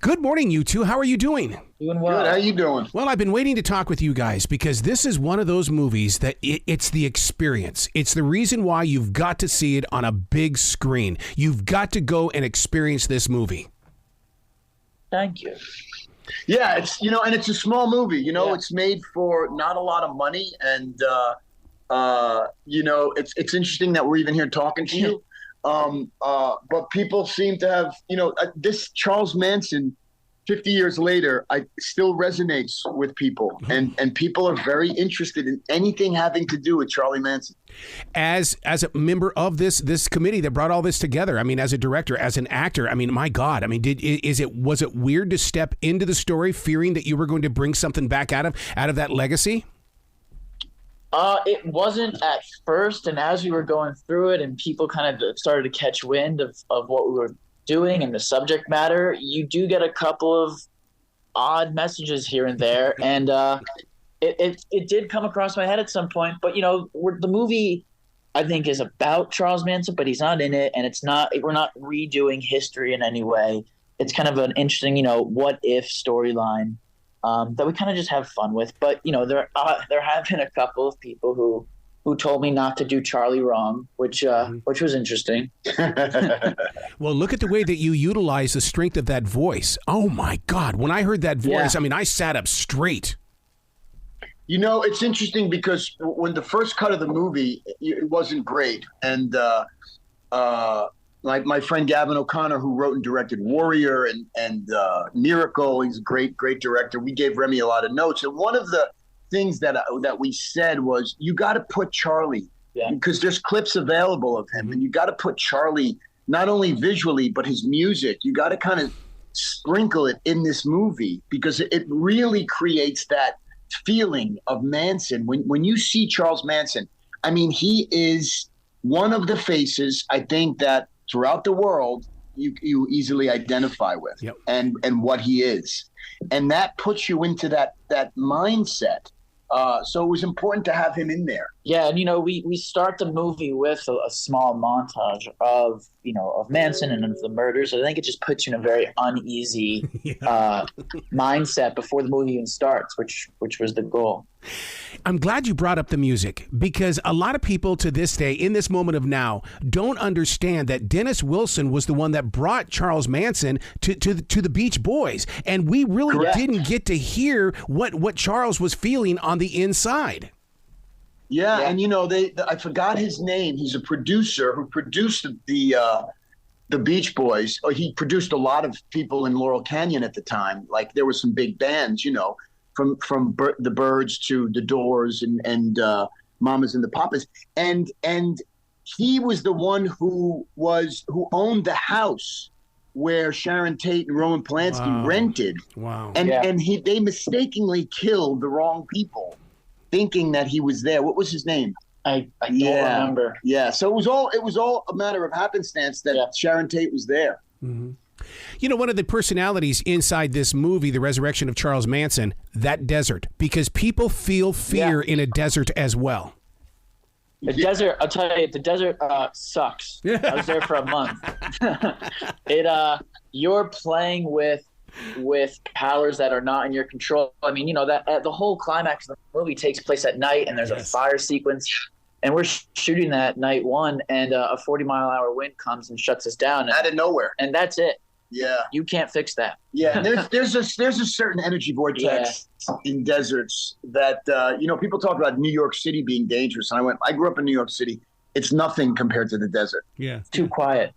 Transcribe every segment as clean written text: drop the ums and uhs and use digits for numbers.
Good morning, you two. How are you doing? Doing well. Good. How you doing? Well, I've been waiting to talk with you guys because this is one of those movies that it's the experience. It's the reason why you've got to see it on a big screen. You've got to go and experience this movie. Thank you. Yeah, it's and it's a small movie. Yeah. It's made for not a lot of money, and it's interesting that we're even here talking to you. But people seem to have, this Charles Manson, 50 years later, still resonates with people, and people are very interested in anything having to do with Charlie Manson. As a member of this committee that brought all this together, I mean, as a director, as an actor, I mean, my God, I mean, was it weird to step into the story fearing that you were going to bring something back out of that legacy? It wasn't at first, and as we were going through it and people kind of started to catch wind of what we were doing and the subject matter, you do get a couple of odd messages here and there, and it did come across my head at some point. But the movie, I think, is about Charles Manson, but he's not in it, and we're not redoing history in any way. It's kind of an interesting, what if storyline that we kind of just have fun with. But there have been a couple of people who told me not to do Charlie wrong, which was interesting. Well, look at the way that you utilize the strength of that voice. Oh my God! When I heard that voice, I mean, I sat up straight. It's interesting because when the first cut of the movie, it wasn't great, and my friend Gavin O'Connor, who wrote and directed Warrior and Miracle, he's a great director. We gave Remy a lot of notes, and one of the things that we said was, you got to put Charlie, because there's clips available of him, and you got to put Charlie not only visually but his music. You got to kind of sprinkle it in this movie because it really creates that feeling of Manson. When you see Charles Manson, I mean, he is one of the faces, I think, that throughout the world you easily identify with, and what he is, and that puts you into that mindset. So it was important to have him in there. Yeah, and we start the movie with a small montage of Manson and of the murders. I think it just puts you in a very uneasy mindset before the movie even starts, which was the goal. I'm glad you brought up the music, because a lot of people to this day, in this moment of now, don't understand that Dennis Wilson was the one that brought Charles Manson to the Beach Boys, and we really didn't get to hear what Charles was feeling on the inside. Yeah, and I forgot his name. He's a producer who produced the Beach Boys. He produced a lot of people in Laurel Canyon at the time. Like, there were some big bands, from the Byrds to the Doors and Mamas and the Papas, and he was the one who owned the house where Sharon Tate and Roman Polanski rented. Wow. And they mistakenly killed the wrong people, thinking that he was there. What was his name? I don't remember. Yeah. So it was all a matter of happenstance that Sharon Tate was there. Mm-hmm. One of the personalities inside this movie, The Resurrection of Charles Manson, that desert, because people feel fear in a desert as well. The desert, I'll tell you, the desert sucks. I was there for a month. You're playing with powers that are not in your control. I mean, that the whole climax of the movie takes place at night, and there's a fire sequence. And we're shooting that night one, and a 40-mile-an-hour wind comes and shuts us down. Out of nowhere. And that's it. Yeah. You can't fix that. Yeah. There's a certain energy vortex in deserts that, people talk about New York City being dangerous. And I grew up in New York City. It's nothing compared to the desert. Yeah. It's too quiet.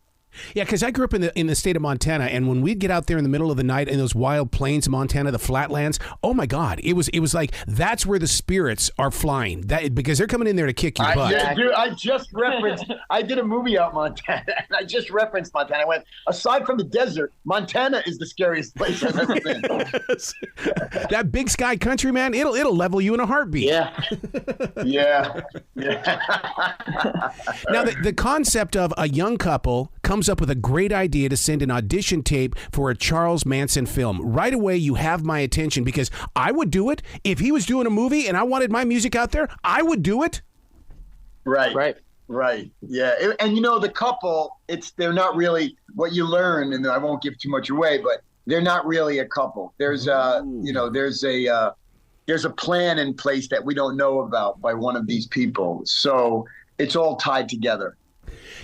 Yeah, because I grew up in the state of Montana, and when we'd get out there in the middle of the night in those wild plains of Montana, the flatlands, oh my God, it was like that's where the spirits are flying. Because they're coming in there to kick your butt. Dude, I just referenced. I did a movie out in Montana, and I just referenced Montana. I went, aside from the desert, Montana is the scariest place I've ever been. That big sky country, man, it'll level you in a heartbeat. Yeah. Yeah. Now the concept of a young couple comes up with a great idea to send an audition tape for a Charles Manson film. Right away, you have my attention, because I would do it. If he was doing a movie and I wanted my music out there, I would do it. Right. Yeah. And the couple, they're not really what you learn, and I won't give too much away, but they're not really a couple. There's there's a plan in place that we don't know about by one of these people. So it's all tied together.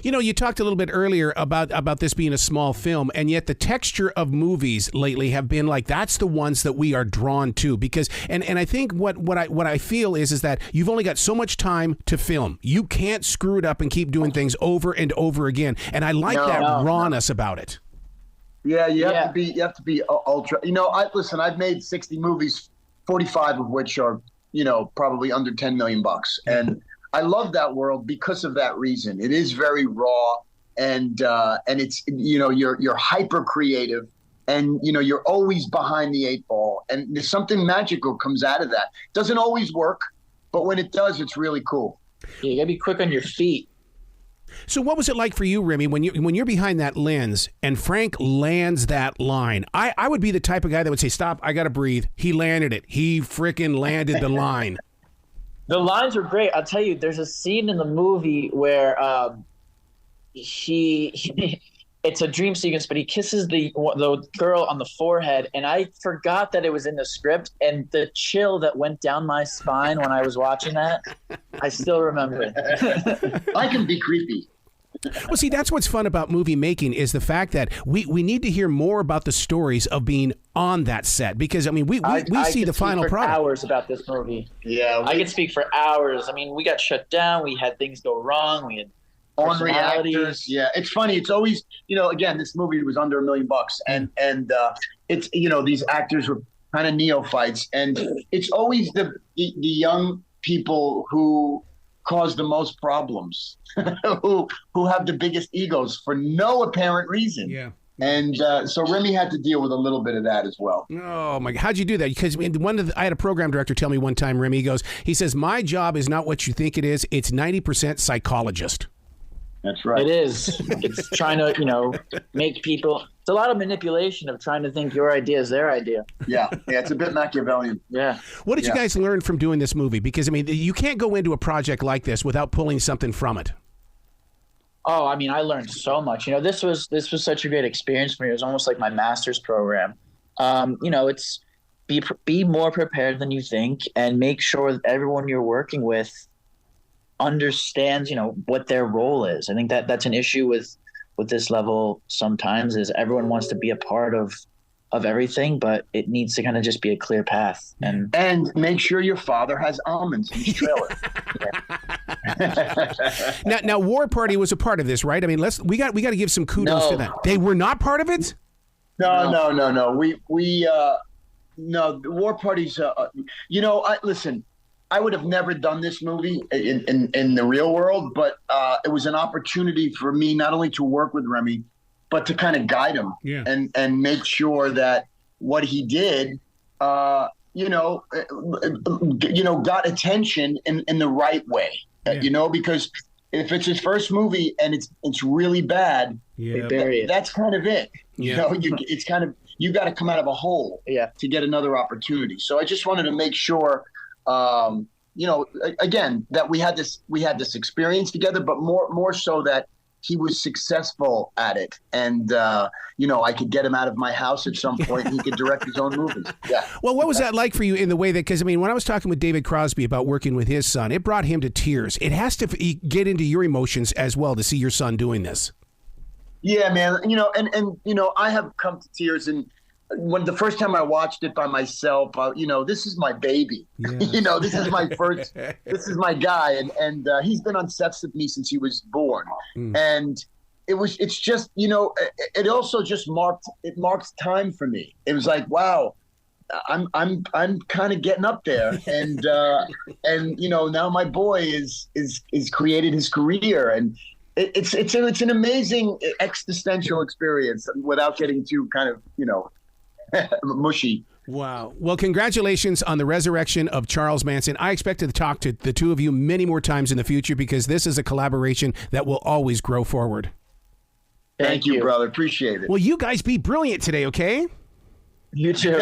You know, you talked a little bit earlier about this being a small film, and yet the texture of movies lately have been like, that's the ones that we are drawn to, because and I think what I feel is that you've only got so much time to film. You can't screw it up and keep doing things over and over again. And I like that rawness about it. Yeah, you have to be ultra. You know, I've made 60 movies, 45 of which are, probably under $10 million. And I love that world because of that reason. It is very raw, and it's, you're hyper creative, and you're always behind the 8 ball, and there's something magical comes out of that. Doesn't always work, but when it does, it's really cool. Yeah, you gotta be quick on your feet. So what was it like for you, Remy, when you're behind that lens and Frank lands that line? I would be the type of guy that would say, stop, I got to breathe. He landed it. He freaking landed the line. The lines were great. I'll tell you, there's a scene in the movie where it's a dream sequence, but he kisses the girl on the forehead, and I forgot that it was in the script, and the chill that went down my spine when I was watching that, I still remember it. I can be creepy. Well, see, that's what's fun about movie making is the fact that we need to hear more about the stories of being on that set, because, I mean, we see the final product. Hours about this movie. Yeah. I could speak for hours. I mean, we got shut down. We had things go wrong. We had on reactors. Yeah, it's funny. It's always, again, this movie was under $1 million, and it's, these actors were kind of neophytes, and it's always the young people who cause the most problems, who have the biggest egos for no apparent reason. Yeah. And so Remy had to deal with a little bit of that as well. Oh my God! How'd you do that? Because I had a program director tell me one time, Remy, he says, my job is not what you think it is. It's 90% psychologist. That's right. It is. It's trying to, make people. It's a lot of manipulation of trying to think your idea is their idea. Yeah, it's a bit Machiavellian. Yeah. What did you guys learn from doing this movie? Because, I mean, you can't go into a project like this without pulling something from it. Oh, I mean, I learned so much. This was such a great experience for me. It was almost like my master's program. It's be more prepared than you think, and make sure that everyone you're working with understands, what their role is. I think that's an issue with this level sometimes, is everyone wants to be a part of everything, but it needs to kind of just be a clear path. And make sure your father has almonds in his trailer. Now, War Party was a part of this, right? I mean, we got to give some kudos to that. They were not part of it? No. No, the War Party's. Listen. I would have never done this movie in the real world, but it was an opportunity for me not only to work with Remy, but to kind of guide him and make sure that what he did, got attention in the right way. Because if it's his first movie and it's really bad, that's kind of it. Yeah. It's kind of, you got to come out of a hole to get another opportunity. So I just wanted to make sure. Again, that we had this experience together, but more so that he was successful at it, and I could get him out of my house at some point, and he could direct his own movies. Yeah. Well, what was that like for you in the way that? Because I mean, when I was talking with David Crosby about working with his son, it brought him to tears. It has to get into your emotions as well to see your son doing this. Yeah, man. I have come to tears and. When the first time I watched it by myself, this is my baby. Yeah. This is my first. This is my guy, and he's been on sets with me since he was born. And it's just it also just marked time for me. It was like, wow, I'm kind of getting up there, and now my boy is created his career, and it's an amazing existential experience without getting too kind of mushy. Wow. Well, congratulations on the resurrection of Charles Manson. I expect to talk to the two of you many more times in the future, because this is a collaboration that will always grow forward. Thank you, brother. Appreciate it. Well, you guys be brilliant today, okay? You too.